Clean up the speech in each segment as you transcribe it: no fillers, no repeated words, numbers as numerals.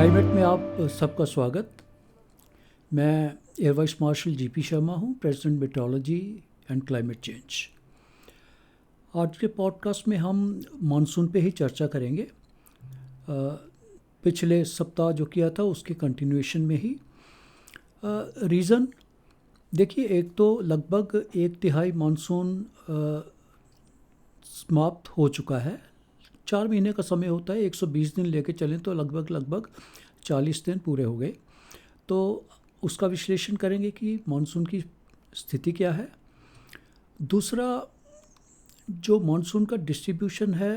Climate में आप सबका स्वागत। मैं air vice marshal GP Sharma हूँ, president metrology and climate change. आज के पॉडकास्ट में हम मानसून पे ही चर्चा करेंगे। पिछले सप्ताह जो किया था उसके कंटिन्यूएशन में ही रीज़न देखिए, एक तो लगभग एक तिहाई मानसून समाप्त हो चुका है। 4 महीने का समय होता है, 120 दिन लेके चलें तो लगभग 40 दिन पूरे हो गए। तो उसका विश्लेषण करेंगे कि मानसून की स्थिति क्या है। दूसरा, जो मानसून का डिस्ट्रीब्यूशन है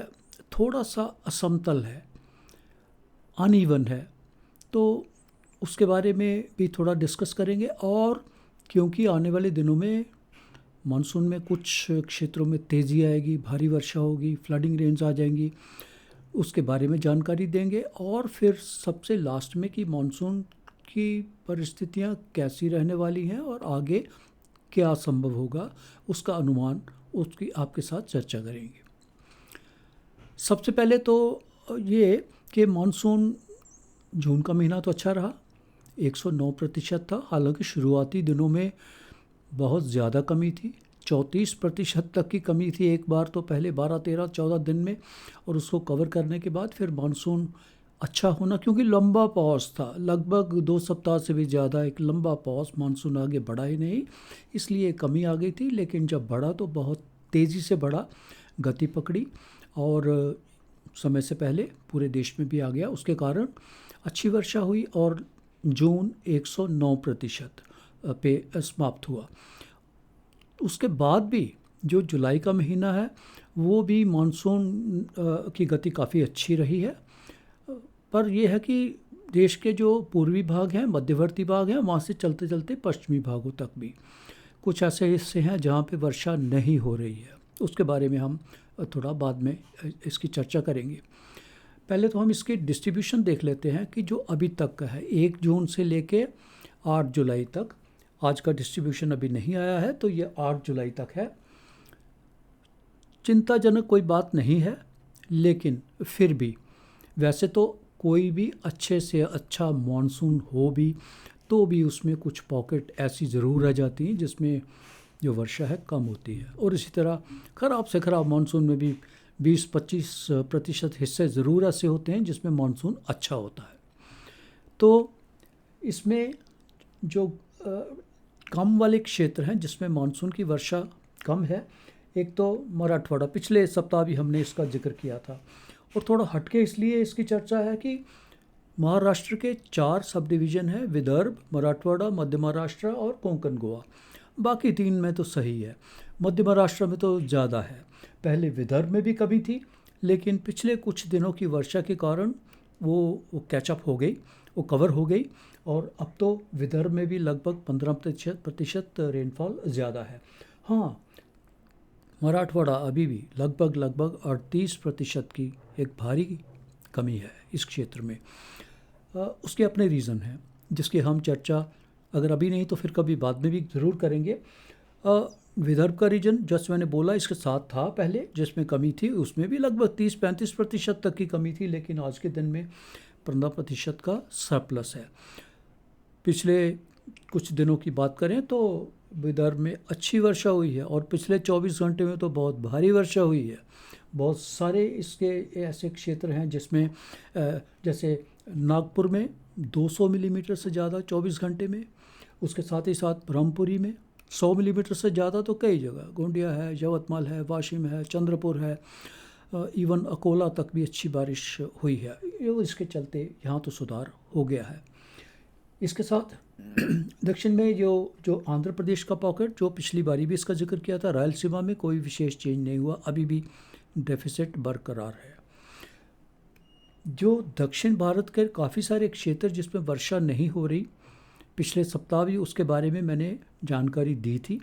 थोड़ा सा असमतल है, अनइवन है, तो उसके बारे में भी थोड़ा डिस्कस करेंगे। और क्योंकि आने वाले दिनों में मानसून में कुछ क्षेत्रों में तेज़ी आएगी, भारी वर्षा होगी, फ्लडिंग रेंज आ जाएंगी, उसके बारे में जानकारी देंगे। और फिर सबसे लास्ट में कि मानसून की परिस्थितियां कैसी रहने वाली हैं और आगे क्या संभव होगा, उसका अनुमान, उसकी आपके साथ चर्चा करेंगे। सबसे पहले तो ये कि मानसून जून का महीना तो अच्छा रहा, 109% था। हालांकि शुरुआती दिनों में बहुत ज़्यादा कमी थी, 34% तक की कमी थी एक बार तो, पहले 12, 13, 14 दिन में। और उसको कवर करने के बाद फिर मानसून अच्छा होना, क्योंकि लंबा पॉज था, लगभग 2 सप्ताह से भी ज़्यादा एक लंबा पॉज, मानसून आगे बढ़ा ही नहीं, इसलिए कमी आ गई थी। लेकिन जब बढ़ा तो बहुत तेज़ी से बढ़ा, गति पकड़ी और समय से पहले पूरे देश में भी आ गया। उसके कारण अच्छी वर्षा हुई और जून 109% पे समाप्त हुआ। उसके बाद भी जो जुलाई का महीना है वो भी मानसून की गति काफ़ी अच्छी रही है। पर यह है कि देश के जो पूर्वी भाग हैं, मध्यवर्ती भाग हैं, वहाँ से चलते चलते पश्चिमी भागों तक भी कुछ ऐसे हिस्से हैं जहाँ पे वर्षा नहीं हो रही है। उसके बारे में हम थोड़ा बाद में इसकी चर्चा करेंगे। पहले तो हम इसके डिस्ट्रीब्यूशन देख लेते हैं कि जो अभी तक का है, 1 जून से लेके 8 जुलाई तक। आज का डिस्ट्रीब्यूशन अभी नहीं आया है, तो ये 8 जुलाई तक है। चिंताजनक कोई बात नहीं है, लेकिन फिर भी वैसे तो कोई भी अच्छे से अच्छा मानसून हो भी तो भी उसमें कुछ पॉकेट ऐसी ज़रूर रह जाती हैं जिसमें जो वर्षा है कम होती है। और इसी तरह ख़राब से ख़राब मानसून में भी 20-25% हिस्से ज़रूर ऐसे होते हैं जिसमें मानसून अच्छा होता है। तो इसमें जो कम वाले क्षेत्र हैं जिसमें मानसून की वर्षा कम है, एक तो मराठवाड़ा, पिछले सप्ताह भी हमने इसका जिक्र किया था। और थोड़ा हटके इसलिए इसकी चर्चा है कि महाराष्ट्र के 4 सब डिवीज़न हैं, विदर्भ, मराठवाड़ा, मध्य महाराष्ट्र और कोंकण गोवा। बाकी 3 में तो सही है, मध्य महाराष्ट्र में तो ज़्यादा है। पहले विदर्भ में भी कमी थी, लेकिन पिछले कुछ दिनों की वर्षा के कारण वो कैचअप हो गई, वो कवर हो गई। और अब तो विदर्भ में भी लगभग 15% रेनफॉल ज़्यादा है। हाँ, मराठवाड़ा अभी भी लगभग 38% की एक भारी कमी है इस क्षेत्र में। उसके अपने रीज़न हैं जिसकी हम चर्चा अगर अभी नहीं तो फिर कभी बाद में भी ज़रूर करेंगे। विदर्भ का रीजन जैसे मैंने बोला इसके साथ था पहले, जिसमें कमी थी, उसमें भी लगभग 30-35% तक की कमी थी, लेकिन आज के दिन में 15% का सरप्लस है। पिछले कुछ दिनों की बात करें तो विदर्भ में अच्छी वर्षा हुई है और पिछले 24 घंटे में तो बहुत भारी वर्षा हुई है। बहुत सारे इसके ऐसे क्षेत्र हैं जिसमें जैसे नागपुर में 200 मिलीमीटर से ज़्यादा 24 घंटे में, उसके साथ ही साथ ब्रह्मपुरी में 100 मिलीमीटर से ज़्यादा तो कई जगह, गोंडिया है, यवतमाल है, वाशिम है, चंद्रपुर है, इवन अकोला तक भी अच्छी बारिश हुई है। इसके चलते यहाँ तो सुधार हो गया है। इसके साथ दक्षिण में जो आंध्र प्रदेश का पॉकेट, जो पिछली बारी भी इसका जिक्र किया था, रायलसीमा में कोई विशेष चेंज नहीं हुआ, अभी भी डेफिसिट बरकरार है। जो दक्षिण भारत के काफ़ी सारे क्षेत्र जिसमें वर्षा नहीं हो रही, पिछले सप्ताह भी उसके बारे में मैंने जानकारी दी थी,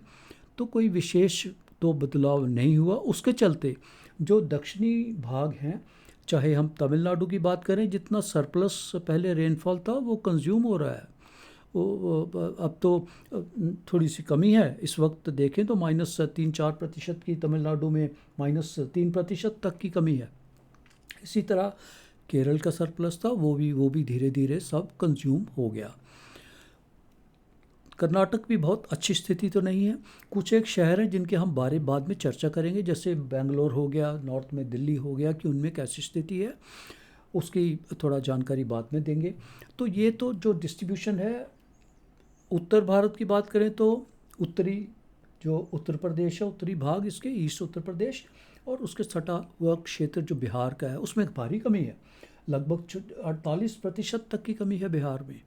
तो कोई विशेष तो बदलाव नहीं हुआ। उसके चलते जो दक्षिणी भाग हैं, चाहे हम तमिलनाडु की बात करें, जितना सरप्लस पहले रेनफॉल था वो कंज्यूम हो रहा है। वो अब तो थोड़ी सी कमी है, इस वक्त देखें तो -3-4% की, तमिलनाडु में -3% तक की कमी है। इसी तरह केरल का सरप्लस था वो भी धीरे धीरे सब कंज्यूम हो गया। कर्नाटक भी बहुत अच्छी स्थिति तो नहीं है। कुछ एक शहर हैं जिनके हम बाद में चर्चा करेंगे, जैसे बेंगलोर हो गया, नॉर्थ में दिल्ली हो गया, कि उनमें कैसी स्थिति है, उसकी थोड़ा जानकारी बाद में देंगे। तो ये तो जो डिस्ट्रीब्यूशन है, उत्तर भारत की बात करें तो उत्तरी जो उत्तर प्रदेश है, उत्तरी भाग इसके, ईस्ट उत्तर प्रदेश, और उसके सटा हुआ क्षेत्र जो बिहार का है, उसमें भारी कमी है। लगभग 48% तक की कमी है बिहार में।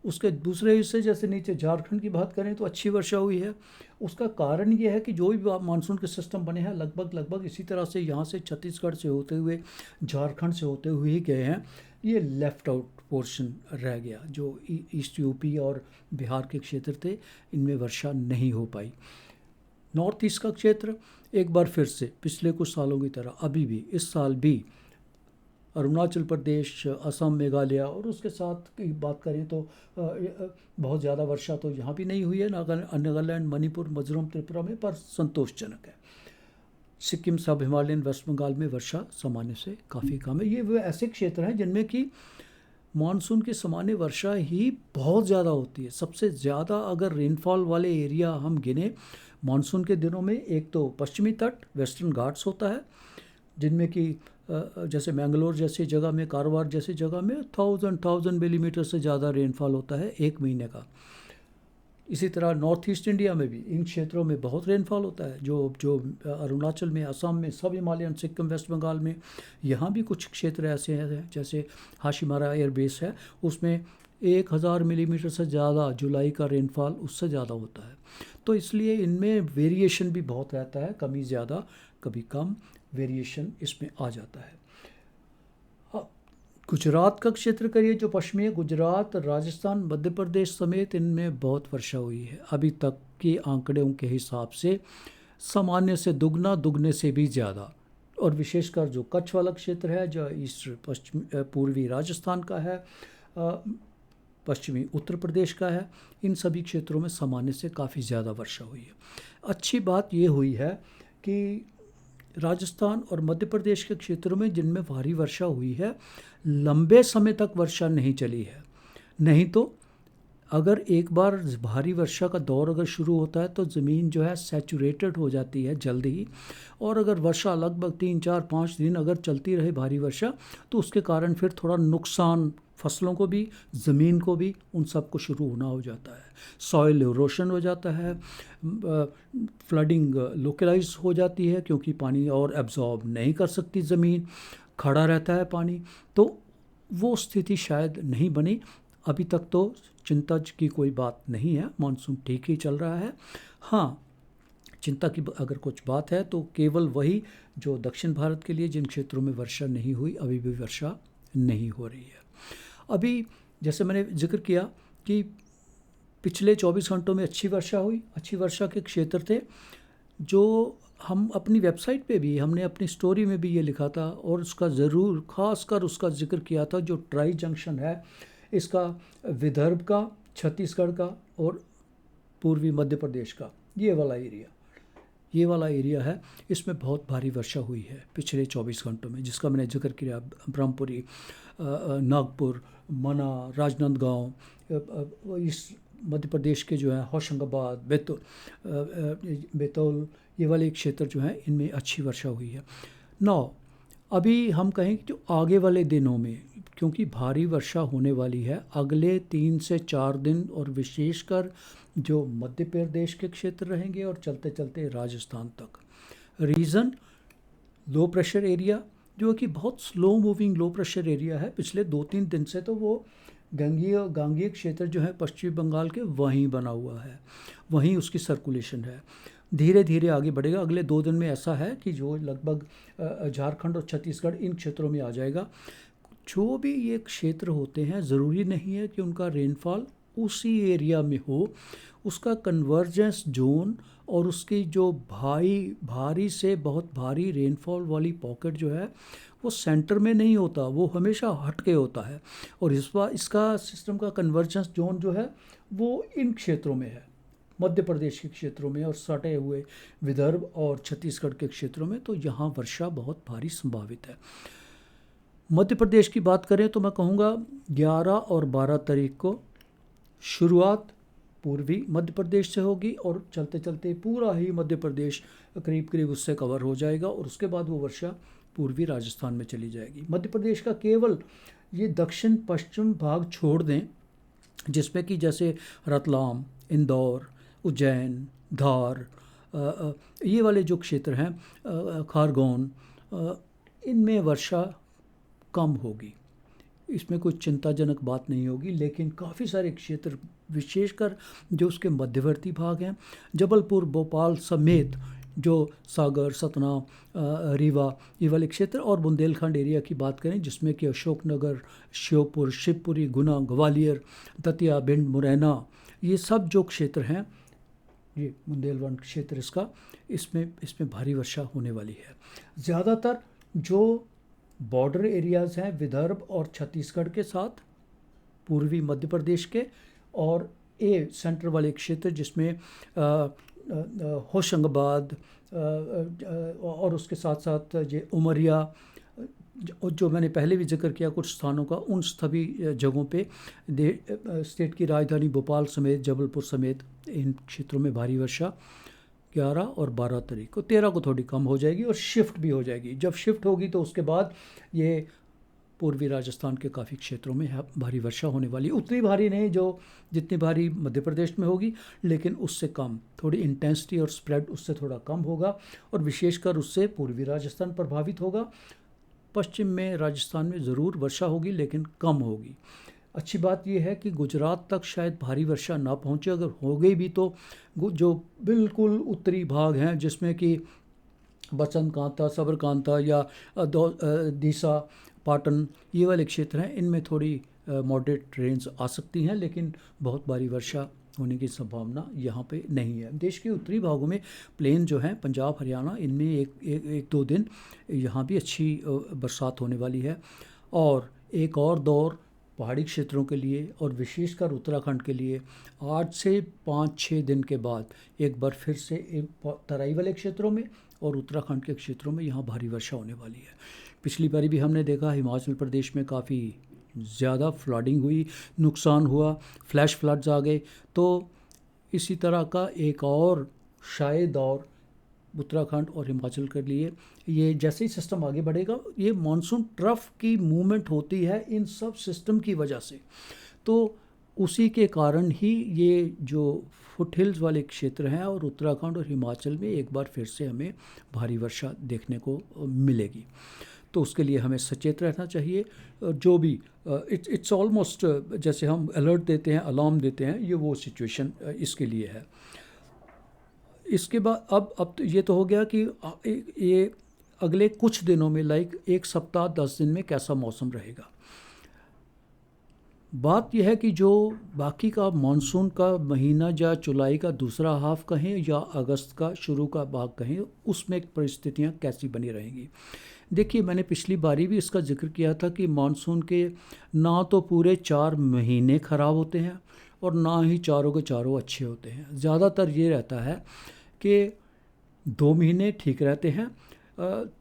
उसके दूसरे हिस्से जैसे नीचे झारखंड की बात करें तो अच्छी वर्षा हुई है। उसका कारण ये है कि जो भी मानसून के सिस्टम बने हैं लगभग इसी तरह से यहाँ से छत्तीसगढ़ से होते हुए झारखंड से होते हुए ही गए हैं। ये लेफ़्ट आउट पोर्शन रह गया, जो ईस्ट यूपी और बिहार के क्षेत्र थे, इनमें वर्षा नहीं हो पाई। नॉर्थ ईस्ट का क्षेत्र एक बार फिर से पिछले कुछ सालों की तरह अभी भी इस साल भी अरुणाचल प्रदेश, असम, मेघालय और उसके साथ की बात करें तो बहुत ज़्यादा वर्षा तो यहाँ भी नहीं हुई है, नागालैंड, मणिपुर, मिजोरम, त्रिपुरा में, पर संतोषजनक है। सिक्किम, सब हिमालयन, वेस्ट बंगाल में वर्षा सामान्य से काफ़ी कम है। ये वो ऐसे क्षेत्र हैं जिनमें कि मानसून की सामान्य वर्षा ही बहुत ज़्यादा होती है। सबसे ज़्यादा अगर रेनफॉल वाले एरिया हम गिने मानसून के दिनों में, एक तो पश्चिमी तट, वेस्टर्न घाट्स होता है, जिनमें कि जैसे मैंगलोर जैसी जगह में, कारवार जैसी जगह में 1000 मिलीमीटर से ज़्यादा रेनफॉल होता है एक महीने का। इसी तरह नॉर्थ ईस्ट इंडिया में भी इन क्षेत्रों में बहुत रेनफॉल होता है, जो अरुणाचल में, असम में, सब हिमालयन, सिक्किम, वेस्ट बंगाल में। यहाँ भी कुछ क्षेत्र ऐसे हैं, जैसे हाशीमारा एयरबेस है, उसमें 1000 मिलीमीटर से ज़्यादा जुलाई का रेनफॉल उससे ज़्यादा होता है। तो इसलिए इनमें वेरिएशन भी बहुत रहता है, कभी ज़्यादा कभी कम वेरिएशन इसमें आ जाता है। गुजरात का क्षेत्र करिए, जो पश्चिमी गुजरात, राजस्थान, मध्य प्रदेश समेत, इनमें बहुत वर्षा हुई है। अभी तक के आंकड़ों के हिसाब से सामान्य से दुगने से भी ज़्यादा। और विशेषकर जो कच्छ वाला क्षेत्र है, जो ईस्ट पूर्वी राजस्थान का है, पश्चिमी उत्तर प्रदेश का है, इन सभी क्षेत्रों में सामान्य से काफ़ी ज़्यादा वर्षा हुई है। अच्छी बात ये हुई है कि राजस्थान और मध्य प्रदेश के क्षेत्रों में जिनमें भारी वर्षा हुई है, लंबे समय तक वर्षा नहीं चली है। नहीं तो अगर एक बार भारी वर्षा का दौर अगर शुरू होता है तो ज़मीन जो है सैचुरेटेड हो जाती है जल्दी ही, और अगर वर्षा लगभग 3, 4, 5 दिन अगर चलती रहे भारी वर्षा, तो उसके कारण फिर थोड़ा नुकसान फसलों को भी, ज़मीन को भी, उन सब को शुरू होना हो जाता है। सॉइल इरोशन हो जाता है, फ्लडिंग लोकलाइज हो जाती है, क्योंकि पानी और एब्जॉर्ब नहीं कर सकती ज़मीन, खड़ा रहता है पानी। तो वो स्थिति शायद नहीं बनी। अभी तक तो चिंता की कोई बात नहीं है, मानसून ठीक ही चल रहा है। हाँ, चिंता की अगर कुछ बात है तो केवल वही जो दक्षिण भारत के लिए जिन क्षेत्रों में वर्षा नहीं हुई, अभी भी वर्षा नहीं हो रही है। अभी जैसे मैंने जिक्र किया कि पिछले 24 घंटों में अच्छी वर्षा हुई। अच्छी वर्षा के क्षेत्र थे जो हम अपनी वेबसाइट पे भी, हमने अपनी स्टोरी में भी ये लिखा था, और उसका ज़रूर खासकर उसका जिक्र किया था, जो ट्राई जंक्शन है इसका, विदर्भ का, छत्तीसगढ़ का और पूर्वी मध्य प्रदेश का, ये वाला एरिया है। इसमें बहुत भारी वर्षा हुई है पिछले 24 घंटों में, जिसका मैंने जिक्र किया। ब्रह्मपुरी, नागपुर, मना, राजनांदगांव, इस मध्य प्रदेश के जो है होशंगाबाद, बैतूल, ये वाले क्षेत्र जो हैं, इनमें अच्छी वर्षा हुई है। अभी हम कहें कि जो आगे वाले दिनों में, क्योंकि भारी वर्षा होने वाली है अगले 3 से 4 दिन, और विशेषकर जो मध्य प्रदेश के क्षेत्र रहेंगे और चलते चलते राजस्थान तक। रीज़न, लो प्रेशर एरिया, जो कि बहुत slow moving low pressure area है। पिछले 2-3 दिन से तो वो गांगेय क्षेत्र जो है पश्चिमी बंगाल के, वहीं बना हुआ है, वहीं उसकी सर्कुलेशन है। धीरे धीरे आगे बढ़ेगा। अगले 2 दिन में ऐसा है कि जो लगभग झारखंड और छत्तीसगढ़, इन क्षेत्रों में आ जाएगा। जो भी ये क्षेत्र होते हैं, ज़रूरी नहीं है कि उनका रेनफॉल उसी एरिया में हो। उसका कन्वर्जेंस जोन और उसकी जो भारी से बहुत भारी रेनफॉल वाली पॉकेट जो है, वो सेंटर में नहीं होता, वो हमेशा हट के होता है। और इस बार इसका सिस्टम का कन्वर्जेंस जोन जो है वो इन क्षेत्रों में है, मध्य प्रदेश के क्षेत्रों में और सटे हुए विदर्भ और छत्तीसगढ़ के क्षेत्रों में। तो यहाँ वर्षा बहुत भारी संभावित है। मध्य प्रदेश की बात करें तो मैं कहूँगा 11 और 12 तारीख को शुरुआत पूर्वी मध्य प्रदेश से होगी और चलते चलते पूरा ही मध्य प्रदेश करीब करीब उससे कवर हो जाएगा और उसके बाद वो वर्षा पूर्वी राजस्थान में चली जाएगी। मध्य प्रदेश का केवल ये दक्षिण पश्चिम भाग छोड़ दें, जिसमें कि जैसे रतलाम, इंदौर, उज्जैन, धार, ये वाले जो क्षेत्र हैं, खारगोन, इनमें वर्षा कम होगी। इसमें कोई चिंताजनक बात नहीं होगी, लेकिन काफ़ी सारे क्षेत्र विशेषकर जो उसके मध्यवर्ती भाग हैं, जबलपुर, भोपाल समेत जो सागर, सतना, रीवा, ये वाले क्षेत्र और बुंदेलखंड एरिया की बात करें, जिसमें कि अशोकनगर, श्योपुर, शिवपुरी, गुना, ग्वालियर, दतिया, भिंड, मुरैना, ये सब जो क्षेत्र हैं, ये बुंदेलखंड क्षेत्र इसमें भारी वर्षा होने वाली है। ज़्यादातर जो बॉर्डर एरियाज़ हैं विदर्भ और छत्तीसगढ़ के साथ, पूर्वी मध्य प्रदेश के, और सेंटर वाले क्षेत्र जिसमें होशंगाबाद और उसके साथ साथ ये उमरिया, जो मैंने पहले भी जिक्र किया कुछ स्थानों का, उन सभी जगहों पे स्टेट की राजधानी भोपाल समेत, जबलपुर समेत इन क्षेत्रों में भारी वर्षा 11 और 12 तारीख को। 13 को थोड़ी कम हो जाएगी और शिफ्ट भी हो जाएगी। जब शिफ्ट होगी तो उसके बाद ये पूर्वी राजस्थान के काफ़ी क्षेत्रों में भारी वर्षा होने वाली, उतनी भारी नहीं जो जितनी भारी मध्य प्रदेश में होगी, लेकिन उससे कम, थोड़ी इंटेंसिटी और स्प्रेड उससे थोड़ा कम होगा और विशेषकर उससे पूर्वी राजस्थान प्रभावित होगा। पश्चिम में राजस्थान में ज़रूर वर्षा होगी लेकिन कम होगी। अच्छी बात यह है कि गुजरात तक शायद भारी वर्षा ना पहुंचे, अगर हो गई भी तो जो बिल्कुल उत्तरी भाग हैं जिसमें कि बसंतकांता, सबरकांता या दीसा, पाटन, ये वाले क्षेत्र हैं, इनमें थोड़ी मॉडरेट रेंज आ सकती हैं, लेकिन बहुत भारी वर्षा होने की संभावना यहाँ पे नहीं है। देश के उत्तरी भागों में प्लेन जो हैं, पंजाब, हरियाणा, इनमें एक दो दिन यहाँ भी अच्छी बरसात होने वाली है। और एक और दौर पहाड़ी क्षेत्रों के लिए और विशेषकर उत्तराखंड के लिए 8 से 5-6 दिन के बाद एक बार फिर से तराई वाले क्षेत्रों में और उत्तराखंड के क्षेत्रों में यहाँ भारी वर्षा होने वाली है। पिछली बारी भी हमने देखा हिमाचल प्रदेश में काफ़ी ज़्यादा फ्लडिंग हुई, नुकसान हुआ, फ्लैश फ्लड्स आ गए। तो इसी तरह का एक और शायद और उत्तराखंड और हिमाचल के लिए, ये जैसे ही सिस्टम आगे बढ़ेगा, ये मानसून ट्रफ की मूवमेंट होती है इन सब सिस्टम की वजह से, तो उसी के कारण ही ये जो फुट हिल्स वाले क्षेत्र हैं और उत्तराखंड और हिमाचल में एक बार फिर से हमें भारी वर्षा देखने को मिलेगी। तो उसके लिए हमें सचेत रहना चाहिए। जो भी इट्स ऑलमोस्ट जैसे हम अलर्ट देते हैं, अलार्म देते हैं, ये वो सिचुएशन इसके लिए है। इसके बाद अब तो ये तो हो गया कि ये अगले कुछ दिनों में, लाइक एक सप्ताह 10 दिन में कैसा मौसम रहेगा। बात यह है कि जो बाकी का मानसून का महीना, या जुलाई का दूसरा हाफ कहें या अगस्त का शुरू का भाग कहें, उसमें परिस्थितियां कैसी बनी रहेंगी। देखिए, मैंने पिछली बारी भी इसका जिक्र किया था कि मानसून के ना तो पूरे 4 महीने ख़राब होते हैं और ना ही चारों के चारों अच्छे होते हैं। ज़्यादातर ये रहता है कि 2 महीने ठीक रहते हैं,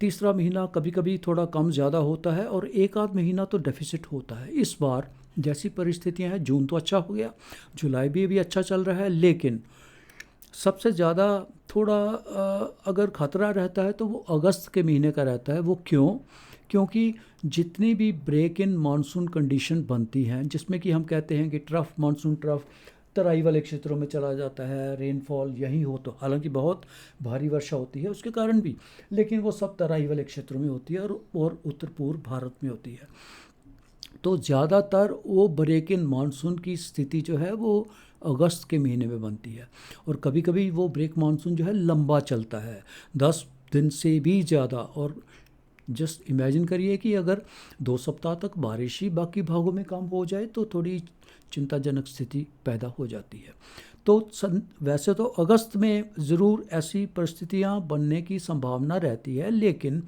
तीसरा महीना कभी कभी थोड़ा कम ज़्यादा होता है और एक आध महीना तो डेफिसिट होता है। इस बार जैसी परिस्थितियां हैं, जून तो अच्छा हो गया, जुलाई भी अभी अच्छा चल रहा है, लेकिन सबसे ज़्यादा थोड़ा अगर ख़तरा रहता है तो वो अगस्त के महीने का रहता है। वो क्योंकि जितनी भी ब्रेक इन मानसून कंडीशन बनती हैं, जिसमें कि हम कहते हैं कि ट्रफ, मानसून ट्रफ तराई वाले क्षेत्रों में चला जाता है, रेनफॉल यहीं हो, तो हालांकि बहुत भारी वर्षा होती है उसके कारण भी, लेकिन वो सब तराई वाले क्षेत्रों में होती है और उत्तर पूर्व भारत में होती है। तो ज़्यादातर वो ब्रेक इन मानसून की स्थिति जो है वो अगस्त के महीने में बनती है और कभी कभी वो ब्रेक मानसून जो है लंबा चलता है, 10 दिन से भी ज़्यादा। और जस्ट इमेजिन करिए कि अगर 2 सप्ताह तक बारिश ही बाकी भागों में कम हो जाए तो थोड़ी चिंताजनक स्थिति पैदा हो जाती है। तो वैसे तो अगस्त में ज़रूर ऐसी परिस्थितियां बनने की संभावना रहती है, लेकिन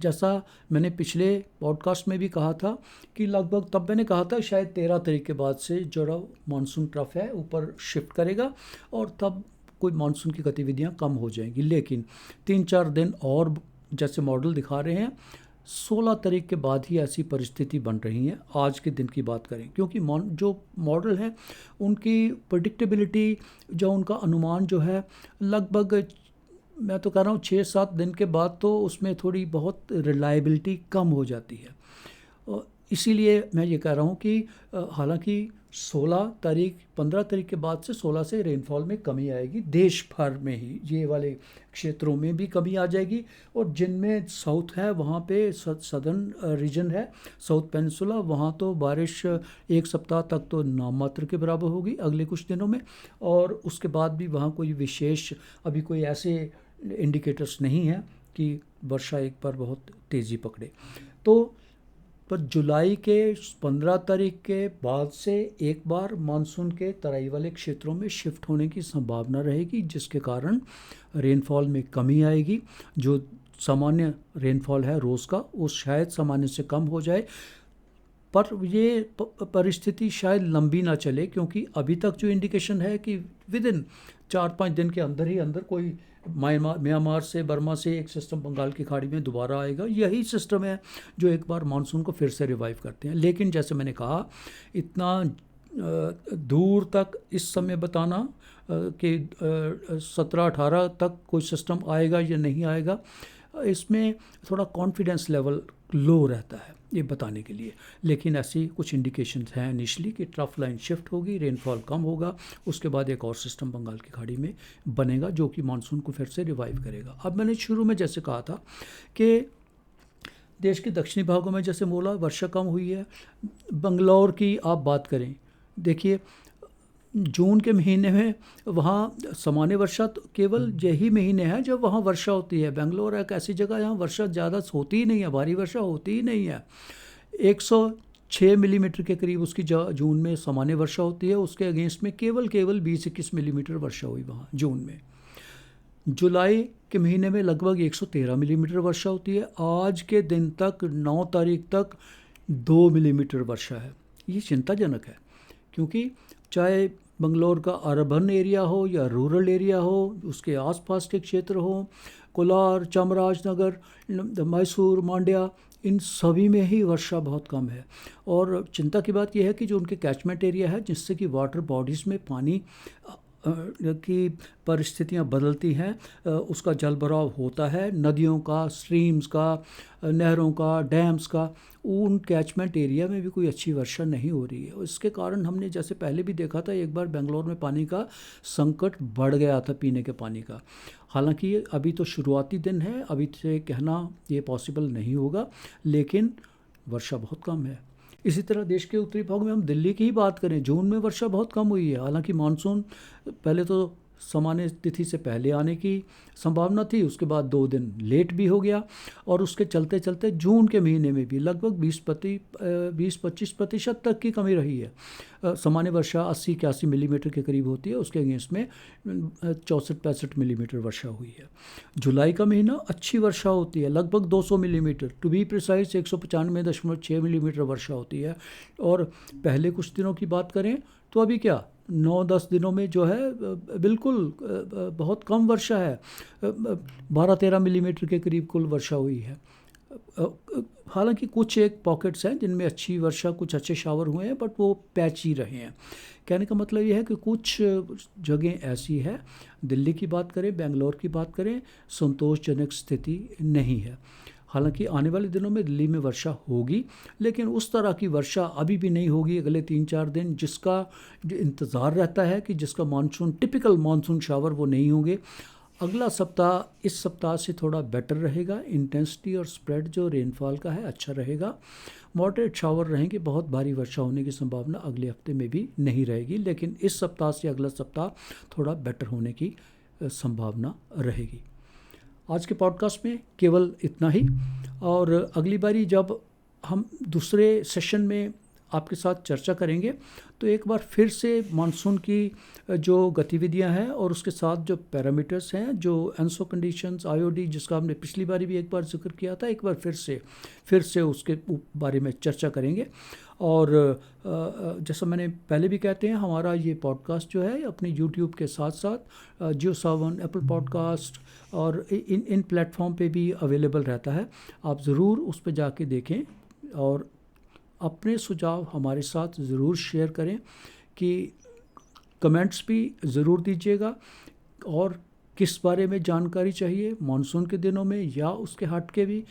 जैसा मैंने पिछले पॉडकास्ट में भी कहा था कि लगभग, तब मैंने कहा था शायद 13 तारीख के बाद से जो मानसून ट्रफ है ऊपर शिफ्ट करेगा और तब कोई मानसून की गतिविधियां कम हो जाएंगी। लेकिन 3-4 दिन और जैसे मॉडल दिखा रहे हैं, 16 तारीख के बाद ही ऐसी परिस्थिति बन रही है। आज के दिन की बात करें, क्योंकि जो मॉडल है उनकी प्रेडिक्टेबिलिटी, जो उनका अनुमान जो है, लगभग मैं तो कह रहा हूँ 6-7 दिन के बाद तो उसमें थोड़ी बहुत रिलायबिलिटी कम हो जाती है। इसीलिए मैं ये कह रहा हूँ कि हालांकि 16 तारीख 15 तारीख के बाद से 16 से रेनफॉल में कमी आएगी देश भर में ही, ये वाले क्षेत्रों में भी कमी आ जाएगी। और जिनमें साउथ है वहाँ पे सदर्न रीजन है, साउथ पेनिनसुला, वहाँ तो बारिश एक सप्ताह तक तो नामात्र के बराबर होगी अगले कुछ दिनों में। और उसके बाद भी वहाँ कोई विशेष अभी कोई ऐसे इंडिकेटर्स नहीं हैं कि वर्षा एक बार बहुत तेज़ी पकड़े। तो पर जुलाई के 15 तारीख के बाद से एक बार मानसून के तराई वाले क्षेत्रों में शिफ्ट होने की संभावना रहेगी, जिसके कारण रेनफॉल में कमी आएगी। जो सामान्य रेनफॉल है रोज़ का, वो शायद सामान्य से कम हो जाए, पर ये परिस्थिति शायद लंबी ना चले, क्योंकि अभी तक जो इंडिकेशन है कि विद इन 4-5 दिन के अंदर ही अंदर कोई म्यांमार से, बर्मा से एक सिस्टम बंगाल की खाड़ी में दोबारा आएगा। यही सिस्टम है जो एक बार मानसून को फिर से रिवाइव करते हैं। लेकिन जैसे मैंने कहा, इतना दूर तक इस समय बताना कि 17-18 तक कोई सिस्टम आएगा या नहीं आएगा, इसमें थोड़ा कॉन्फिडेंस लेवल लो रहता है ये बताने के लिए। लेकिन ऐसी कुछ इंडिकेशंस हैं इनिशली कि ट्रफ लाइन शिफ्ट होगी, रेनफॉल कम होगा, उसके बाद एक और सिस्टम बंगाल की खाड़ी में बनेगा जो कि मानसून को फिर से रिवाइव करेगा। अब मैंने शुरू में जैसे कहा था कि देश के दक्षिणी भागों में जैसे बोला वर्षा कम हुई है। बंगलौर की आप बात करें, देखिए जून के महीने में वहाँ सामान्य वर्षा तो केवल यही महीने हैं जब वहाँ वर्षा होती है। बेंगलोर एक ऐसी जगह जहाँ वर्षा ज़्यादा होती ही नहीं है, भारी वर्षा होती ही नहीं है। 106 मिलीमीटर के करीब उसकी जून में सामान्य वर्षा होती है, उसके अगेंस्ट में केवल 20-21 मिलीमीटर वर्षा हुई वहाँ जून में। जुलाई के महीने में लगभग 113 मिलीमीटर वर्षा होती है। आज के दिन तक 9 तारीख तक 2 मिलीमीटर वर्षा है। ये चिंताजनक है, क्योंकि चाहे बंगलौर का अर्बन एरिया हो या रूरल एरिया हो, उसके आसपास के क्षेत्र हो, कोलार, चामराजनगर, मैसूर, मांड्या, इन सभी में ही वर्षा बहुत कम है। और चिंता की बात यह है कि जो उनके कैचमेंट एरिया है, जिससे कि वाटर बॉडीज़ में पानी की परिस्थितियां बदलती हैं, उसका जल भराव होता है, नदियों का, स्ट्रीम्स का, नहरों का, डैम्स का, उन कैचमेंट एरिया में भी कोई अच्छी वर्षा नहीं हो रही है। इसके कारण हमने जैसे पहले भी देखा था, एक बार बेंगलोर में पानी का संकट बढ़ गया था, पीने के पानी का। हालांकि अभी तो शुरुआती दिन है, अभी से कहना ये पॉसिबल नहीं होगा, लेकिन वर्षा बहुत कम है। इसी तरह देश के उत्तरी भाग में हम दिल्ली की ही बात करें, जून में वर्षा बहुत कम हुई है। हालांकि मानसून पहले तो सामान्य तिथि से पहले आने की संभावना थी, उसके बाद 2 दिन लेट भी हो गया, और उसके चलते चलते जून के महीने में भी लगभग 20-25% तक की कमी रही है। सामान्य वर्षा 80-81 मिलीमीटर के करीब होती है, उसके अगेंस्ट में 64-65 मिलीमीटर वर्षा हुई है। जुलाई का महीना अच्छी वर्षा होती है, लगभग 200 millimetre, to be precise 195.6 millimetre वर्षा होती है। और पहले कुछ दिनों की बात करें तो अभी क्या 9-10 दिनों में जो है बिल्कुल बहुत कम वर्षा है, 12-13 मिलीमीटर के करीब कुल वर्षा हुई है। हालांकि कुछ एक पॉकेट्स हैं जिनमें अच्छी वर्षा, कुछ अच्छे शावर हुए हैं, बट वो पैची रहे हैं। कहने का मतलब ये है कि कुछ जगह ऐसी है, दिल्ली की बात करें, बेंगलोर की बात करें, संतोषजनक स्थिति नहीं है। हालांकि आने वाले दिनों में दिल्ली में वर्षा होगी, लेकिन उस तरह की वर्षा अभी भी नहीं होगी अगले 3-4 दिन, जिसका जो इंतज़ार रहता है कि जिसका मानसून, टिपिकल मानसून शावर वो नहीं होंगे। अगला सप्ताह इस सप्ताह से थोड़ा बेटर रहेगा, इंटेंसिटी और स्प्रेड जो रेनफॉल का है अच्छा रहेगा। मॉडरेट शावर रहेंगे, बहुत भारी वर्षा होने की संभावना अगले हफ्ते में भी नहीं रहेगी, लेकिन इस सप्ताह से अगला सप्ताह थोड़ा बेटर होने की संभावना रहेगी। आज के पॉडकास्ट में केवल इतना ही, और अगली बारी जब हम दूसरे सेशन में आपके साथ चर्चा करेंगे। तो एक बार फिर से मानसून की जो गतिविधियां हैं और उसके साथ जो पैरामीटर्स हैं, जो एंसो कंडीशंस, आईओडी जिसका हमने पिछली बारी भी एक बार जिक्र किया था, एक बार फिर से उसके बारे में चर्चा करेंगे। और जैसा मैंने पहले भी कहते हैं, हमारा ये पॉडकास्ट जो है अपने यूट्यूब के साथ साथ जियो सावन, एप्पल पॉडकास्ट और इन प्लेटफॉर्म पे भी अवेलेबल रहता है। आप ज़रूर उस पर जाके देखें और अपने सुझाव हमारे साथ ज़रूर शेयर करें, कि कमेंट्स भी ज़रूर दीजिएगा। और किस बारे में जानकारी चाहिए मानसून के दिनों में या उसके हट के भी,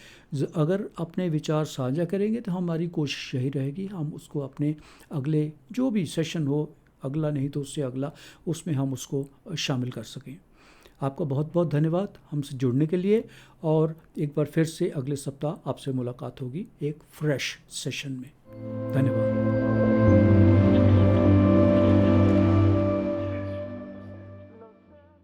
अगर अपने विचार साझा करेंगे तो हमारी कोशिश यही रहेगी हम उसको अपने अगले जो भी सेशन हो, अगला नहीं तो उससे अगला, उसमें हम उसको शामिल कर सकें। आपका बहुत बहुत धन्यवाद हमसे जुड़ने के लिए, और एक बार फिर से अगले सप्ताह आपसे मुलाकात होगी एक फ्रेश सेशन में। धन्यवाद।